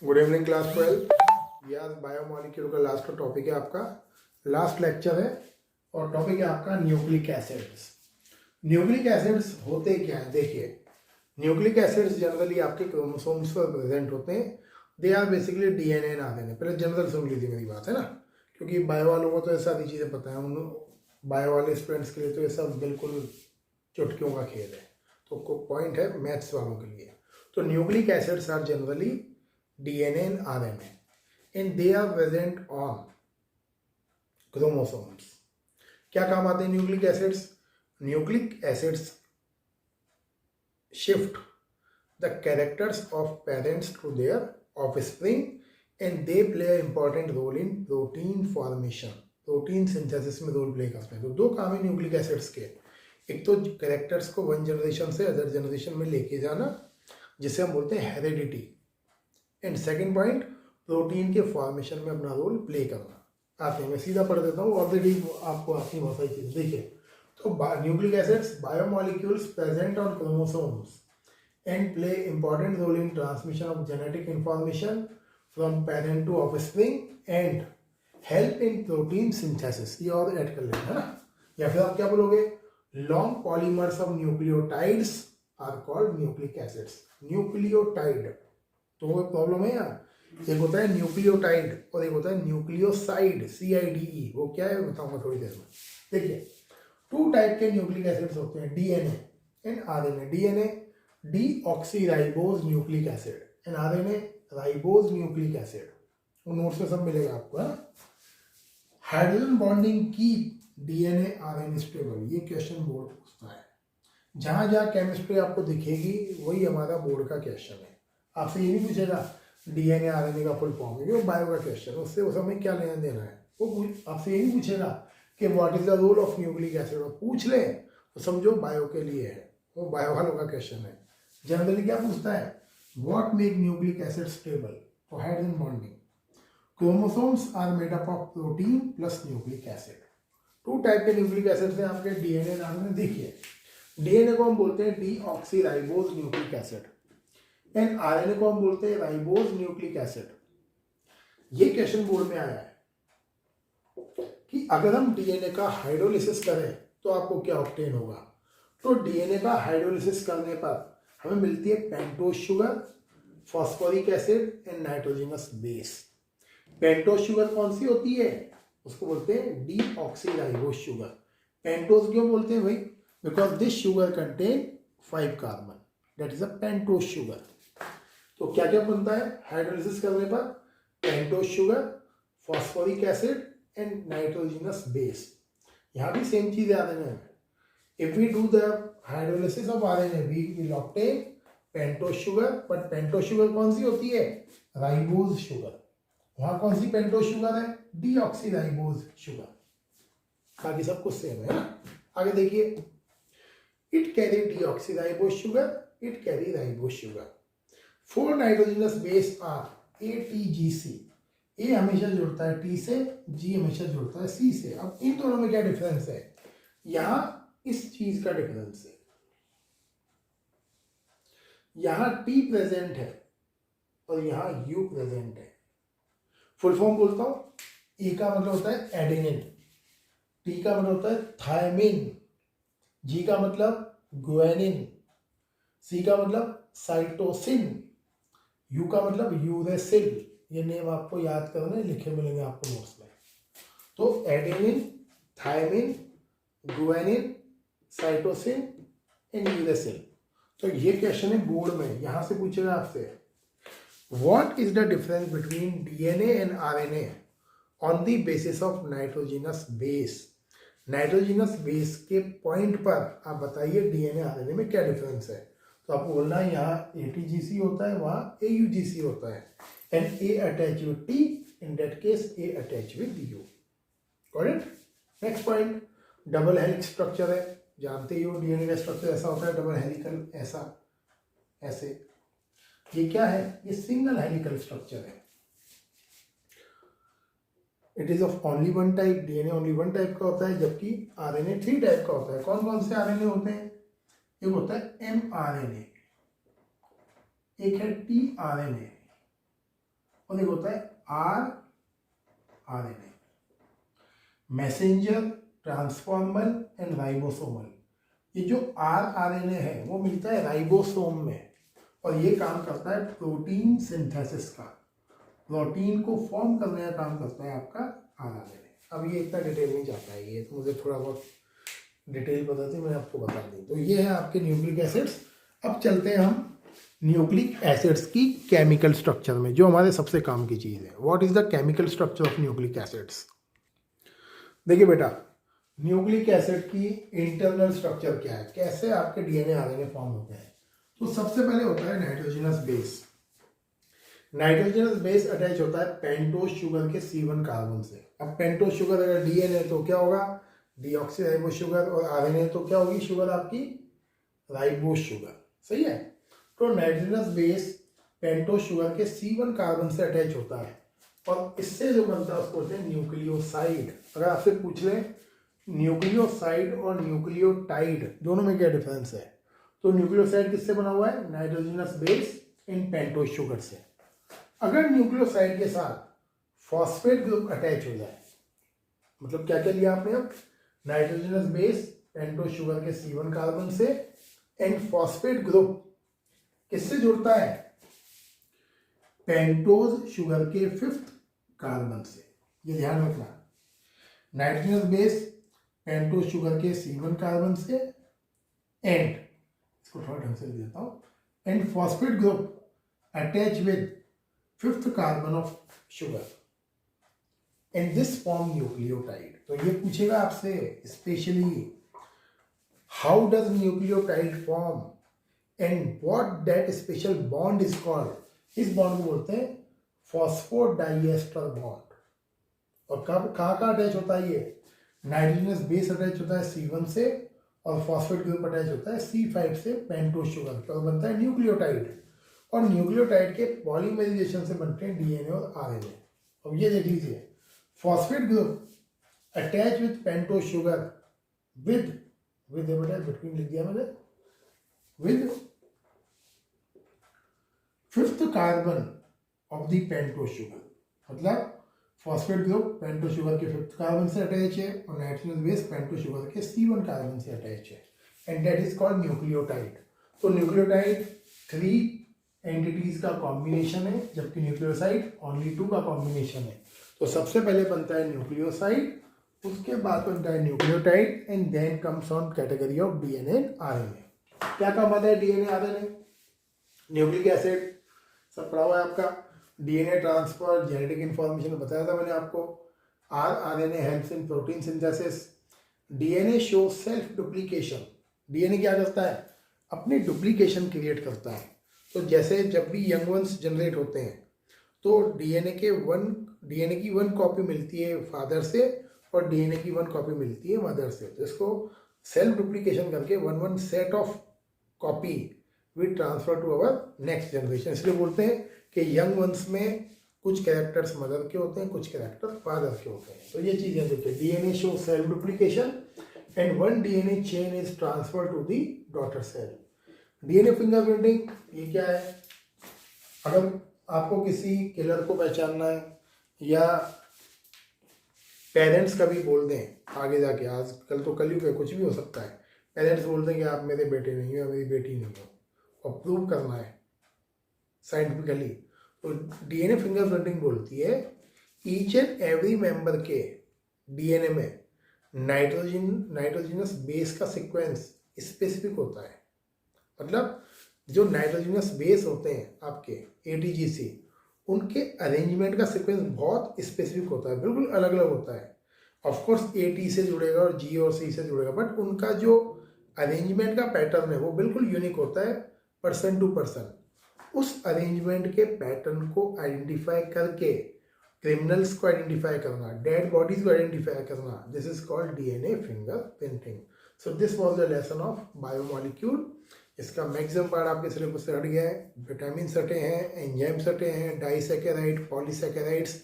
Good evening class 12। ये आज biomolecule का लास्ट का टॉपिक है, आपका लास्ट लेक्चर है और टॉपिक है आपका न्यूक्लिक एसिड्स। न्यूक्लिक एसिड्स होते क्या है, देखिए न्यूक्लिक एसिड्स जनरली आपके क्रोमोसोम्स पर प्रेजेंट होते हैं। They are basically DNA and RNA. पहले जनरल सुन लीजिए मेरी बात, है ना, क्योंकि बायो वालों को तो ये सारी चीज़ें पता है, उन बायो वाले स्टूडेंट्स के लिए तो ये सब बिल्कुल चुटकियों का खेल है। तो पॉइंट है मैथ्स वालों के लिए। तो nucleic acids are generally DNA and RNA and they are present on chromosomes। क्या काम आते हैं nucleic acids? Nucleic acids shift the characters of parents to their offspring and they play a important role in protein formation. Protein synthesis में role play करते हैं। तो दो काम है न्यूक्लिक एसिड्स के, एक तो कैरेक्टर्स को वन जनरेशन से अदर जनरेशन में लेके जाना, जिसे हम बोलते हैं heredity, and second point protein के फॉर्मेशन में अपना रोल प्ले करना। आते हैं, मैं सीधा पढ़ देता हूँ, ऑलरेडी आपको आती बहुत सारी चीज़। देखिए, तो nucleic acids biomolecules present on chromosomes and play important role in transmission of genetic information from parent to offspring and help in protein synthesis. ये और ऐड कर लेना है ना, या फिर आप क्या बोलोगे, long polymers of nucleotides are called nucleic acids. Nucleotide तो प्रॉब्लम है यार, एक होता है न्यूक्लियोटाइड और एक होता है न्यूक्लियोसाइड, CIDE। वो क्या है बताऊंगा थोड़ी देर में। देखिए, टू टाइप के न्यूक्लिक एसिड्स होते हैं, DNA and RNA। DNA deoxyribose nucleic acid and RNA ribose nucleic acid. वो नोट्स में सब मिलेगा आपको, है ना। Hydrogen bonding keep DNA RNA stable. ये क्वेश्चन बोर्ड पूछता है। जहां जहां केमिस्ट्री आपको दिखेगी वही हमारा बोर्ड का क्वेश्चन है। आपसे ये नहीं पूछेगा DNA RNA का फुल फॉर्म है, वो बायो का क्वेश्चन, उससे उस समय क्या लेना देना है। वो आपसे ये नहीं पूछेगा कि what is the role of nucleic acid. पूछ ले तो समझो बायो के लिए है, वो बायो वालों का क्वेश्चन है। जनरली क्या पूछता है, what make nucleic acid stable for hydrogen bonding. Chromosomes are made up of protein plus nucleic acid. Two type के न्यूक्लिक एसिड हैं आपके, DNA और RNA। देखिए, DNA को हम बोलते हैं deoxyribose nucleic acid and RNA को हम बोलते हैं राइबोज न्यूक्लिक एसिड। ये क्वेश्चन बोर्ड में आया है कि अगर हम DNA का हाइड्रोलिसिस करें तो आपको क्या ऑब्टेन होगा। तो DNA का हाइड्रोलिसिस करने पर हमें मिलती है pentose sugar, phosphoric acid and nitrogenous base. Pentose sugar कौन सी होती है, उसको बोलते हैं डीऑक्सीराइबोज शुगर। पेंटोज क्यों बोलते हैं भाई, because this sugar contain 5 carbon, that is a pentose sugar. तो क्या क्या बनता है हाइड्रोलिसिस करने पर, pentose sugar, phosphoric acid and nitrogenous base. यहाँ भी सेम चीज याद है। If we do the hydrolysis of RNA we will obtain pentose sugar, but pentose sugar कौन सी होती है, राइबोज शुगर। वहां कौन सी पेंटोज शुगर है, डीऑक्सीराइबोज शुगर। बाकी सब कुछ सेम है ना। आगे देखिए, it carry deoxyribose sugar, it carry ribose sugar. 4 nitrogenous base are ATGC। A हमेशा जुड़ता है T से, G हमेशा जुड़ता है C से। अब इन दोनों में क्या डिफरेंस है, यहां इस चीज का डिफरेंस है, यहां T प्रेजेंट है और यहां U प्रेजेंट है। फुल फॉर्म बोलता हूं, E का मतलब होता है एडेनिन, T का मतलब होता है थायमिन, G का मतलब ग्वानिन, C का मतलब साइटोसिन, यू का मतलब यूरेसिल। ये नेम आपको याद करने लिखे मिलेंगे आपको नोट्स में। तो adenine, thymine, guanine, cytosine and uracil. तो ये क्वेश्चन है बोर्ड में, यहां से पूछेगा आपसे, what is the difference between DNA and RNA on the basis of nitrogenous base. Nitrogenous base के पॉइंट पर आप बताइए DNA RNA में क्या डिफरेंस है। तो आपको बोलना है यहाँ ATGC होता है, वहाँ AUGC होता है, and A attach with T, in that case A attach with U। Correct. Next point, double helix structure है, जानते ही हो DNA का स्ट्रक्चर ऐसा होता है, डबल हेलिकल, ऐसा ऐसे। ये क्या है, ये सिंगल हेलिकल स्ट्रक्चर है। It is of only one type, DNA only one type का होता है, जबकि RNA 3 टाइप का होता है। कौन कौन से RNA होते हैं, एक होता है mRNA, एक है tRNA और एक होता है RNA, messenger, transformer and ribosomal. ये जो RNA है वो मिलता है राइबोसोम में, और ये काम करता है प्रोटीन सिंथेसिस का, प्रोटीन को फॉर्म करने का काम करता है आपका RNA। अब ये इतना डिटेल नहीं जाता है, ये तो मुझे थोड़ा बहुत डिटेल पता थी, मैंने आपको बता दी। तो ये है आपके न्यूक्लिक एसिड्स। अब चलते हैं हम न्यूक्लिक एसिड्स की केमिकल स्ट्रक्चर में, जो हमारे सबसे काम की चीज़ है। What is the chemical structure of nucleic acids? देखिए बेटा, न्यूक्लिक एसिड की इंटरनल स्ट्रक्चर क्या है, कैसे आपके डीएनए आरएनए फॉर्म होते हैं। तो सबसे पहले होता है nitrogenous base. Nitrogenous base attach होता है पेंटोज शुगर के C1 कार्बन से। अब पेंटोज शुगर अगर डीएनए तो क्या होगा, डीऑक्सीराइबोज शुगर, और आरएनए तो क्या होगी शुगर आपकी, राइबोज शुगर। सही है। तो नाइट्रोजनस बेस पेंटोज शुगर के C1 कार्बन से अटैच होता है, और इससे जो बनता है उसको बोलते हैं न्यूक्लियोसाइड। अगर आपसे पूछ लें न्यूक्लियोसाइड और न्यूक्लियोटाइड दोनों में क्या डिफरेंस है, तो न्यूक्लियोसाइड किससे बना हुआ है, nitrogenous base in pentose sugar से। अगर न्यूक्लियोसाइड के साथ फॉस्फेट ग्रुप अटैच हो जाए, मतलब क्या क्या लिया आपने, अब नाइट्रोजनस बेस पेंटोज शुगर के C1 कार्बन से, एंड फॉस्फेट ग्रुप किससे जुड़ता है, पेंटोज शुगर के 5th कार्बन से। ये ध्यान रखना, नाइट्रोजनस बेस पेंटोज शुगर के C1 कार्बन से, एंड इसको थोड़ा ढंग से लिख देता हूं, and phosphate group attach with 5th carbon of sugar, and this form nucleotide. तो ये पूछेगा आपसे specially, how does nucleotide form and what that special bond is called. इस बॉन्ड को बोलते हैं फॉस्फोडाइएस्टर बॉन्ड। और कब कहाँ कहाँ अटैच होता है ये, नाइट्रोजनस बेस अटैच होता है C1 से, और फॉस्फेट ग्रुप अटैच होता है C5 से पेंटोज शुगर, तो बनता है न्यूक्लियोटाइड। और न्यूक्लियोटाइड के पॉलीमराइजेशन से बनते हैं डीएनए और आरएनए। अब ये देख लीजिए, phosphate group attach with pentose sugar with बेटा बिटवीन लिख दिया मैंने, with 5th carbon of the pentose sugar. मतलब फॉस्फेट ग्रुप पेंटोज शुगर के 5th कार्बन से अटैच है, और नाइट्रोजनस बेस पेंटोज शुगर के C1 कार्बन से अटैच है, and that is called nucleotide. तो न्यूक्लियोटाइड 3 एंटिटीज का कॉम्बिनेशन है, जबकि न्यूक्लियोसाइड ओनली 2 का कॉम्बिनेशन है। तो सबसे पहले बनता है न्यूक्लियोसाइड, उसके बाद बनता है nucleotide, and then comes on category of DNA and RNA. क्या काम आता है डीएनए आरएनए, न्यूक्लिक एसिड सब पढ़ा हुआ है आपका, डीएनए ट्रांसफर, जेनेटिक इंफॉर्मेशन बताया था मैंने आपको, RNA helps in protein synthesis, DNA show self duplication. DNA क्या करता है, अपनी डुप्लीकेशन क्रिएट करता है। तो जैसे जब भी यंग वंस जनरेट होते हैं तो डीएनए की 1 कॉपी मिलती है फादर से, और डीएनए की 1 कॉपी मिलती है मदर से। तो इसको सेल्फ डुप्लीकेशन करके 1 set of copy we transfer to our next generation. इसलिए बोलते हैं कि यंग वंस में कुछ कैरेक्टर्स मदर के होते हैं, कुछ कैरेक्टर फादर के होते हैं। तो ये चीज़ें देखिए, DNA show self duplication and 1 DNA chain is transfer to the daughter cell. DNA fingerprinting, ये क्या है, अगर आपको किसी किलर को पहचानना है, या पेरेंट्स कभी बोल दें आगे जाके, आजकल तो कलयुग है, कुछ भी हो सकता है, पेरेंट्स बोल दें कि आप मेरे बेटे नहीं हो या मेरी बेटी नहीं हो, और प्रूव करना है साइंटिफिकली, तो डीएनए फिंगरप्रिंटिंग बोलती है ईच एंड एवरी मेंबर के डीएनए में नाइट्रोजनस बेस का सीक्वेंस स्पेसिफिक होता है। मतलब जो नाइट्रोजनस बेस होते हैं आपके ATGC, उनके अरेंजमेंट का सीक्वेंस बहुत स्पेसिफिक होता है, बिल्कुल अलग अलग होता है। ऑफकोर्स AT से जुड़ेगा और G और C से जुड़ेगा, बट उनका जो अरेंजमेंट का पैटर्न है वो बिल्कुल यूनिक होता है पर्सन टू पर्सन। उस अरेंजमेंट के पैटर्न को आइडेंटिफाई करके क्रिमिनल्स को आइडेंटिफाई करना, डेड बॉडीज को आइडेंटिफाई करना, this is called DNA fingerprinting. So this was the lesson of biomolecule. इसका मैक्सिमम पार्ट आपके सिलेबस से हट गया है, विटामिन हटे हैं, एंजाइम्स हटे हैं, डाइसैकेराइड, पॉलीसैकेराइड्स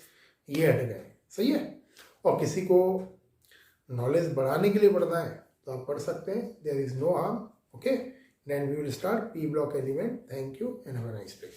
ये हट गए। सही है। और किसी को नॉलेज बढ़ाने के लिए पढ़ना है तो आप पढ़ सकते हैं, there is no harm. Okay, then we will start P block element. Thank you and have a nice day.